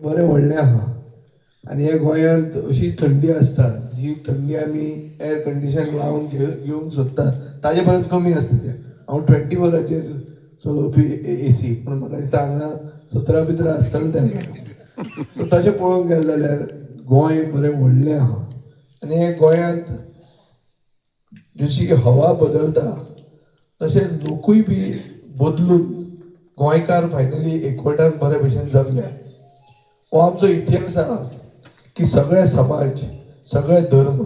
बरें व्हडलें आहा आनी हे गोंयांत अशी थंडी आसता जी थंडी आमी एअर कंडिशन लावन घेवंक सोदतात ताजे परस कमी आसता ते हांव 24 चलोवपी AC पूण म्हाका दिसता हांगा 17 भितर आसतलें तेन्ना सो तशें पळोवंक गेलें जाल्यार गोंय बरें व्हडलें आहा आनी हे गोंयांत जशी हवा बदलता तशें लोकूय बी बदलून गोंयकार फायनली एकवटान बरे भशेन जगल्या हो आमचो इतिहास आहा की सगळे समाज सगळे धर्म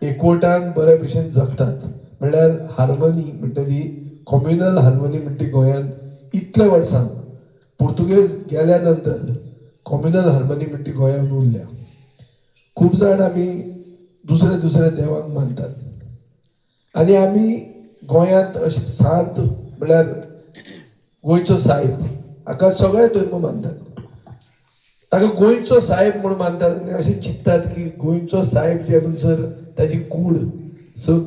एकवटान बरे भशेन जगतात म्हणल्यार हार्मनी म्हणटा ती कम्युनल हार्मनी म्हणटा ती गोंयांत इतल्या वर्सां पुर्तुगेज गेल्या नंतर कम्युनल हार्मनी म्हणटा ती गोंयांत उरल्या खूब जाण आमी दुसऱ्या दुसऱ्या देवाक मानतात आनी आमी गोंयांत अशें सांत म्हणल्यार गोंयचो साहेब हाका सगळे धर्म मानतात ताका गोंयचो साहेब म्हणून मानतात आनी अशें चिंततात की गोंयचो साहेब जे म्हणसर ताजी कूड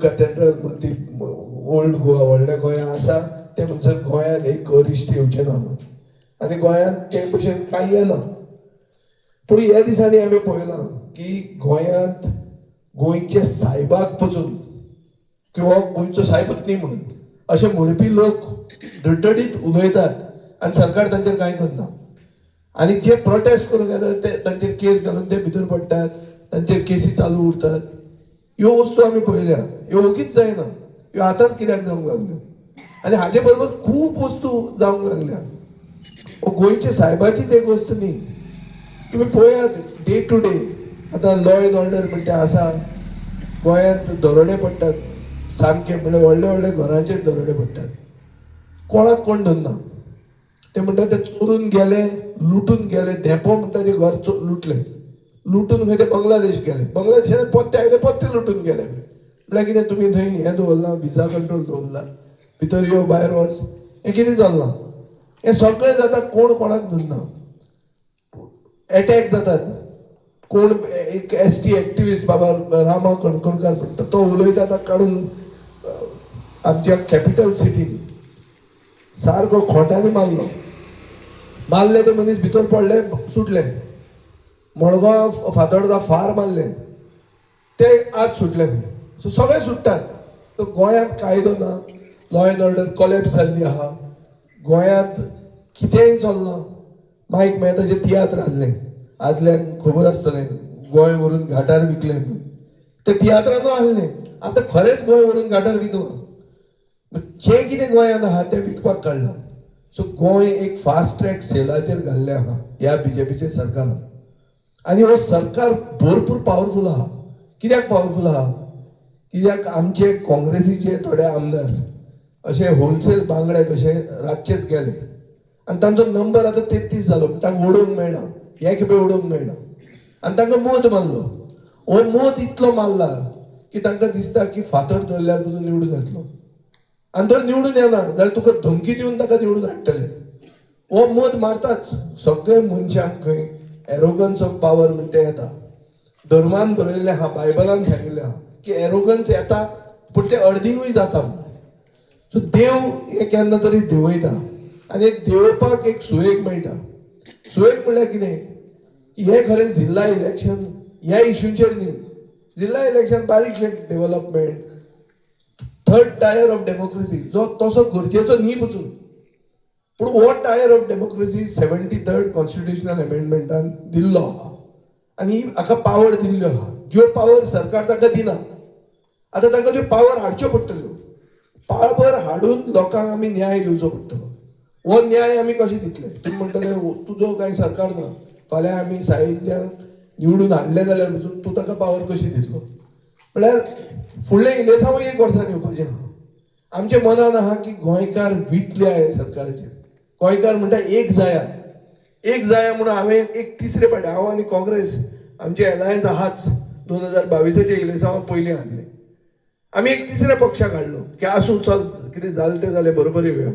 कॅथेड्रल ती ओल्ड गोवा व्हडल्या गोंया आसा ते म्हणसर गोंयांत एक अरिश्ट येवचें ना म्हणून आनी गोंयांत ते भशेन कांय येना पूण ह्या दिसांनी आमी पळयलां की गोंयांत गोंयच्या साहेबाक पचून किंवा गोंयचो साहेबूच न्ही म्हणून अशें म्हणपी लोक धडधडीत उलयतात आनी सरकार तांचेर कांय करना आनी जे प्रोटेस्ट करूंक येतात ते तांचेर केस घालून ते भितर पडटात तांचेर केसी चालू उरतात ह्यो वस्तू आमी पळयल्या ह्यो ओगीच जायना ह्यो आतांच कित्याक जावंक लागल्यो आनी हाजे बरोबर खूब वस्तू जावंक लागल्या गोंयच्या साहेबाचीच एक वस्त न्ही तुमी पळयात डे टू डे आतां लॉ एंड ऑर्डर म्हणटा आसा गोंयांत दरोडे पडटात सामके म्हणजे व्हडले व्हडले घरांचेर दरोडे पडटात कोणाक कोण धरना ते म्हणटा ते चोरून गेले लुटून गेले धेपो म्हणटा ते घर लुटले लुटून खंय ते बांगलादेश गेले बांगलादेशान पत्ते आयले पत्ते लुटून गेले म्हळ्यार कितें तुमी थंय हें दवरलां विजा कंट्रोल दवरला भितर यो भायर वच हें कितें चलना हें सगळें जाता कोण कोणाक धरना एटॅक जातात कोण एक ST एक्टिविस्ट बाबा रामा कणकोणकार म्हणटा तो उलयता ताका काडून आमच्या कॅपिटल सिटीन सारको खोट्यांनी मारले ते मनीस भितर पडले सुटले मडगांव फातोर्डा फार मारले ते आज सुटले सो सगळे सुट्टात तो गोंयांत कायदो ना लॉ एंड ऑर्डर कॉलेप्स जाल्ली आहा गोंयांत कितेंय चलना माईक मेहताचे तियात्र आहले आदल्यान खबर आसतलें गोंय व्हरून घाटार विकलें ते तियात्रानू आहलें आतां खरेंच गोंय व्हरून घाटार विकलां जें कितें गोंयांत आहा तें विकपाक काडलां सो गोंय एक फास्ट ट्रॅक सेलाचेर घाल्लें आहा ह्या BJPचे सरकारान आनी हो सरकार भरपूर पावरफूल आहा कित्याक पावरफूल आहा कित्याक आमचे काँग्रेसीचे थोडे आमदार अशे होलसेल बांगडे कशे रातचेच गेले आनी तांचो नंबर आतां 33 जालो तांकां उडोवंक मेळना हे खेपे उडोवंक मेळना आनी तांकां मोद मारलो हो मोद इतलो मारला की तांकां दिसता की फातर धरल्यार तुजो निवडून येतलो आनी जर निवडून येना जाल्यार तुका धमकी दिवन ताका निवडून हाडटले हो मोद मारताच सगळे मनशांक खंय एरोगन्स ऑफ पावर म्हणटा तें येता धर्मान बरयल्लें आहा बायबलान सांगिल्लें आहा की एरोगन्स येता पूण तें अर्दिंगूय जाता सो देव हें केन्ना तरी देंवयता आनी देंवोवपाक एक सुयेग मेळटा सुयेग म्हणल्यार कितें की हें खरें जिल्ला इलेक्शन ह्या इश्यूचेर न्ही जिल्ला इलेक्शन बारीकशें development third tier of democracy जो तसो गरजेचो न्ही पचून पूण हो tier of democracy 73rd constitutional अमेंडमेंटान दिल्लो आहा आनी हाका पावर दिल्ल्यो आहा ज्यो पावर सरकार ताका दिना आतां तांकां त्यो पावर हाडच्यो पडटल्यो पावर हाडून लोकांक आमी न्याय दिवचो पडटलो हो न्याय आमी कशें दितले तुमी म्हणटले तुजो कांय सरकार ना फाल्यां आमी साहित्याक निवडून हाडले जाल्यार तूं ताका पावर कशी दितलो म्हळ्यार फुडले इलेसांवूय 1 वर्सान येवपाचें आहा आमच्या मनान आहा की गोंयकार विटले ह्या सरकाराचेर गोंयकार म्हणटा एक जाया म्हणून हांवें एक तिसरे फावटी हांव आनी काँग्रेस आमचे एलायन्स आहाच 2022च्या इलेसांवा पयलीं हाडले आमी एक तिसऱ्या पक्षाक हाडलो की आसूं चल कितें जालें तें जालें बरोबर येवया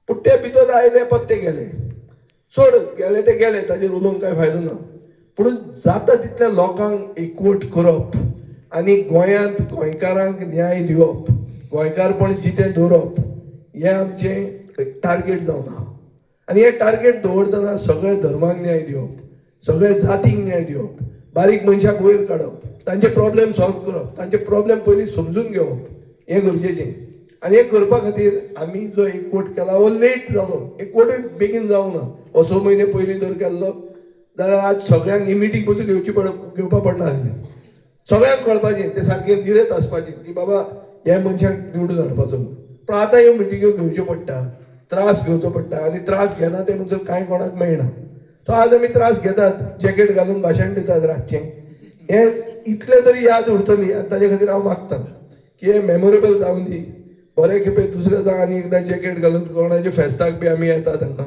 पूण ते भितर आयले पत्ते गेले सोड गेले ते गेले ताजेर उलोवंक कांय फायदो ना पूण जाता तितल्या लोकांक एकवट करप आनी गोंयांत गोंयकारांक न्याय दिवप गोंयकारपण जितें दवरप हें आमचें टार्गेट जावन आहा आनी हे टार्गेट दवरतना सगळे धर्माक न्याय दिवप, सगळे जातीक न्याय दिवप, बारीक मनशाक वयर काडप, तांचे प्रॉब्लेम सॉल्व करप, तांचे प्रॉब्लेम पयलीं समजून घेवप हें गरजेचें. आनी हें करपा खातीर आमी जो एकवट केला हो लेट जालो, एकवटूय बेगीन जावंक ना. हो 6 म्हयने पयलीं जर केल्लो जाल्यार आज सगळ्यांक ही मिटींग पसून घेवपा पडना आसली. सगळ्यांक कळपाचें, तें सारकें धिरेत आसपाचें की बाबा ह्या मनशाक निवडून हाडपाचो. पण आतां ह्यो मिटिंग्यो घेवच्यो पडटा, त्रास घेवचो पडटा आनी त्रास घेना ते म्हणजे कांय कोणाक मेळना. सो आज आमी त्रास घेतात, जॅकेट घालून भाशण दितात रातचें. हें इतलें तरी याद उरतली आनी ताजे खातीर हांव मागतां की हें मेमोरेबल जावं दी. बरे खेपे दुसरे जाण आनी एकदां जॅकेट घालून कोणाचे फेस्ताक बी आमी येतात हांगा,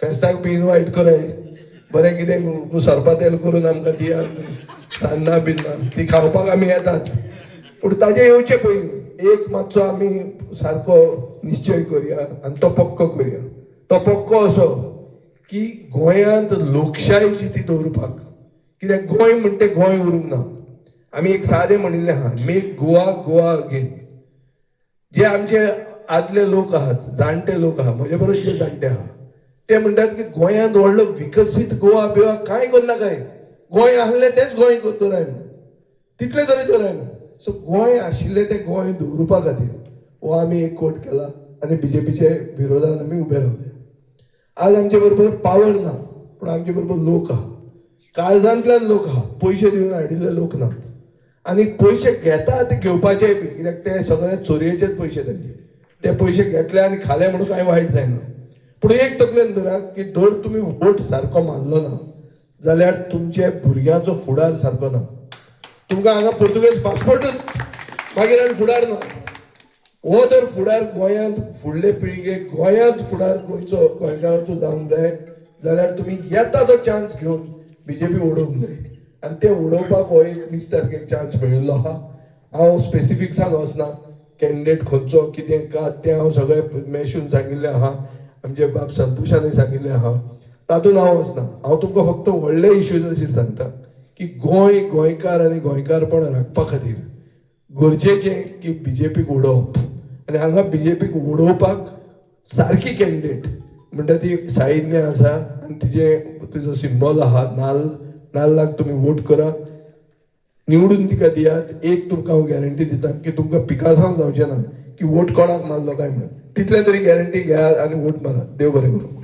फेस्ताक बी इनवायट कराय, बरें कितें सरपातेल करून आमकां दियात, सान्नां बिन्नां ती खावपाक आमी येतात. पूण ताजें येवचे पयलीं एक मातसो आमी सारको निश्चय करया आनी तो पक्को करया. तो पक्को असो की गोंयांत लोकशाय जी ती दवरपाक, कित्याक गोंय म्हणटा तें गोंय उरूंक ना. आमी एक सादें म्हणिल्लें आहा, मेक गोवा गोवा अगेन. जे आमचे आदले लोक आहात, जाणटे लोक आहात, म्हजे बरोबर जे जाणटे आहात, ते म्हणटात की गोंयांत व्हडलो विकसीत गोवा बिवा कांय करनाकाय, गोंय आसलें तेंच गोंय दवराय, तितलें तरी दवराय. सो गोंय आशिल्लें तें गोंय दवरपा खातीर हो आमी एकवट केला आनी बीजेपीचे विरोधान आमी उबे रावले. आज आमचे बरोबर पावर ना, पूण आमचे बरोबर लोक आहा, काळजांतल्यान लोक आहा, पयशे दिवन हाडिल्ले लोक ना. आनी पयशे घेता ते घेवपाचे बी, कित्याक ते सगळे चोरयेचेच पयशे तांचे. ते पयशे घेतले आनी खाले म्हणून कांय वायट जायना. पूण एक तकलेन धरात की जर तुमी वोट सारको मारलो ना जाल्यार तुमच्या भुरग्यांचो फुडार सारको ना. तुमकां हांगा पुर्तुगेज पासपोर्टूच मागीर आनी फुडार ना. हो जर फुडार गोंयांत फुडले पिळगेक गोंयांत फुडार गोंयचो गोंयकारांचो जावंक जाय जाल्यार तुमी येता तो चान्स घेवन बीजेपी उडोवंक जाय. आनी ते उडोवपाक हो एक 20 तारखेक चान्स मेळिल्लो आहा. हांव स्पेसिफिक्सान वचना, कॅन्डिडेट खंयचो कितें का तें हांव सगळें मेळून सांगिल्लें आहा, आमचे बाब संतोशानूय सांगिल्लें आहा. तातूंत हांव वचना. हांव तुमकां फक्त व्हडले इश्यूज अशें सांगता की गोंय गोंयकार आनी गोंयकारपण राखपा खातीर गरजेचें की बीजेपीक उडोवप. आनी हांगा बीजेपीक उडोवपाक सारकी कॅन्डिडेट म्हणटा ती साहिन्य आसा आनी तिजो सिंबल आहा नाल्ल. नाल्लाक तुमी वोट करा, निवडून तिका दियात. एक तुमकां हांव गॅरंटी दिता की तुमकां पिकासांव जावचें ना की वोट कोणाक मारलो काय म्हणून. तितलें तरी गॅरंटी घेयात आनी वोट मारात. देव बरें करूं.